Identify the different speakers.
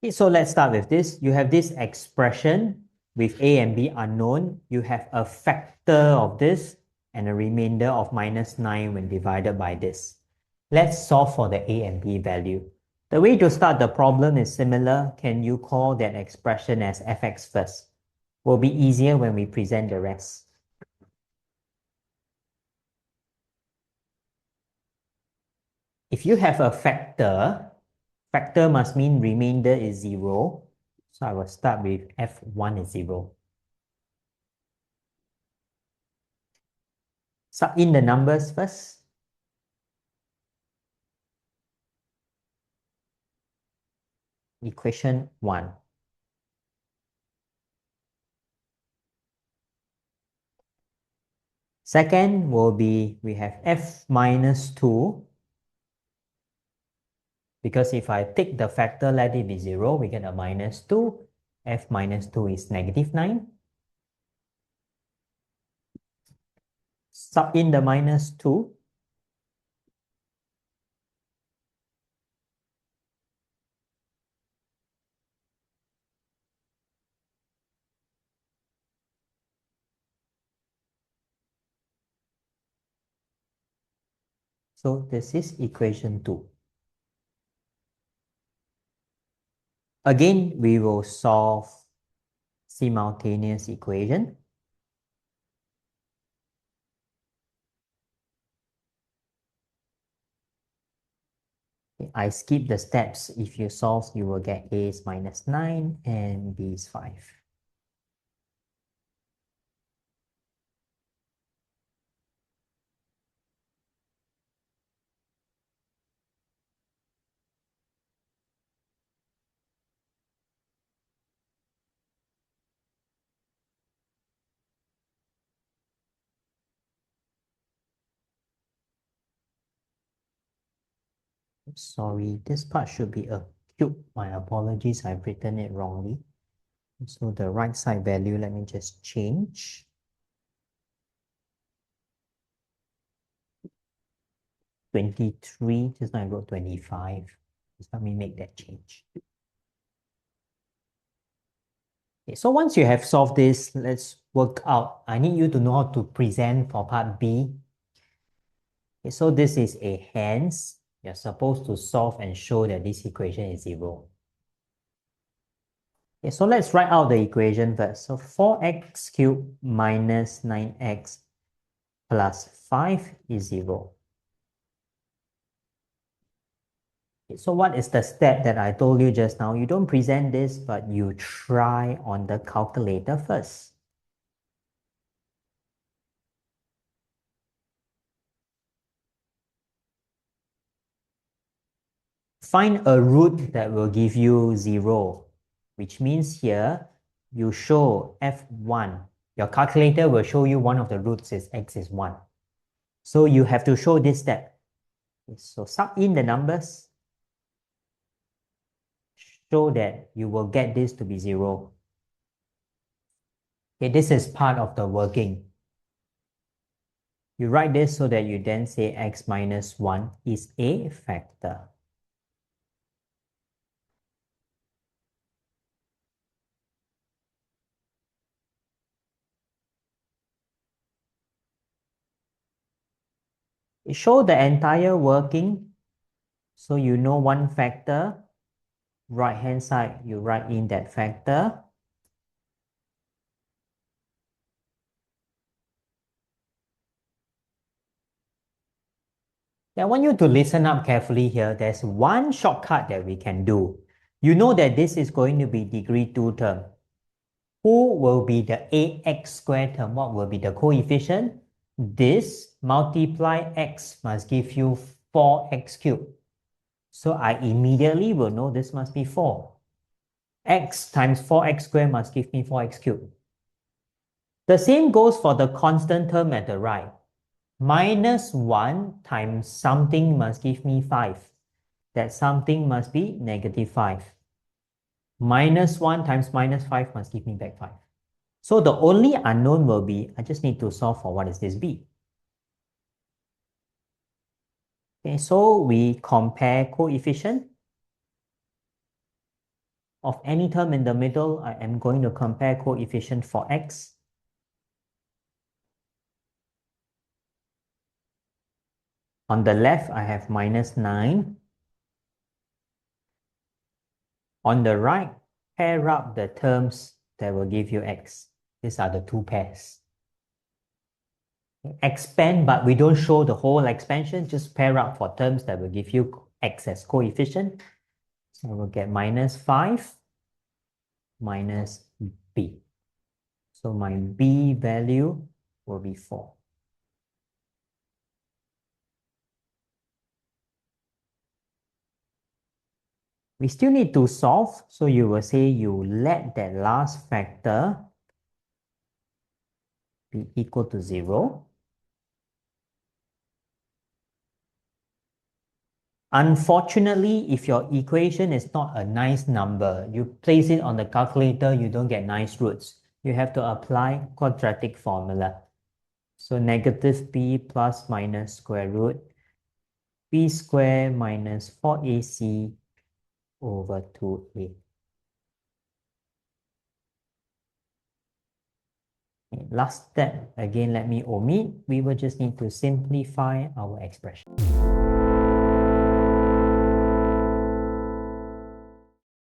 Speaker 1: Okay, so let's start with this. You have this expression with a and b unknown. You have a factor of this and a remainder of -9 when divided by this. Let's solve for the a and b value. The way to start the problem is similar. Can you call that expression as fx first? Will be easier when we present the rest. If you have a factor, factor must mean remainder is 0. So I will start with f1 is 0. Sub in the numbers first. Equation 1. Second will be, we have f minus 2. Because if I take the factor, let it be 0, we get a minus 2. F minus 2 is -9. Sub in the minus 2. So this is equation 2. Again, we will solve simultaneous equation. I skip the steps. If you solve, you will get a is -9 and b is 5. Sorry, this part should be a cube. My apologies, I've written it wrongly. So the right side value, let me just change. 23, just now I wrote 25. Just let me make that change. Okay, so once you have solved this, let's work out. I need you to know how to present for part B. Okay, so this is a hence. You're supposed to solve and show that this equation is 0. Okay, so let's write out the equation first. So 4x cubed minus 9x plus 5 is 0. Okay, so what is the step that I told you just now? You don't present this, but you try on the calculator first. Find a root that will give you 0, which means here you show f1. Your calculator will show you one of the roots is x is 1. So you have to show this step. So sub in the numbers. Show that you will get this to be 0. Okay, this is part of the working. You write this so that you then say x minus 1 is a factor. Show the entire working so you know one factor. Right hand side, you write in that factor. I want you to listen up carefully here. There's one shortcut that we can do. You know that this is going to be degree 2 term. Who will be the ax squared term? What will be the coefficient? This multiply x must give you 4x cubed. So I immediately will know this must be 4. X times 4x squared must give me 4x cubed. The same goes for the constant term at the right. Minus 1 times something must give me 5. That something must be -5. Minus 1 times minus 5 must give me back 5. So the only unknown will be, I just need to solve for what is this b. Okay, so we compare coefficient. of any term in the middle, I am going to compare coefficient for x. On the left, I have minus 9. On the right, pair up the terms that will give you x. These are the two pairs. Expand, but we don't show the whole expansion, just pair up for terms that will give you x as coefficient. So we'll get minus 5 minus b. So my b value will be 4. We still need to solve, so you will say you let that last factor be equal to 0. Unfortunately, if your equation is not a nice number, you place it on the calculator, you don't get nice roots. You have to apply quadratic formula. So negative b plus minus square root b squared minus 4ac over 2a. Okay, last step, again, let me omit. We will just need to simplify our expression.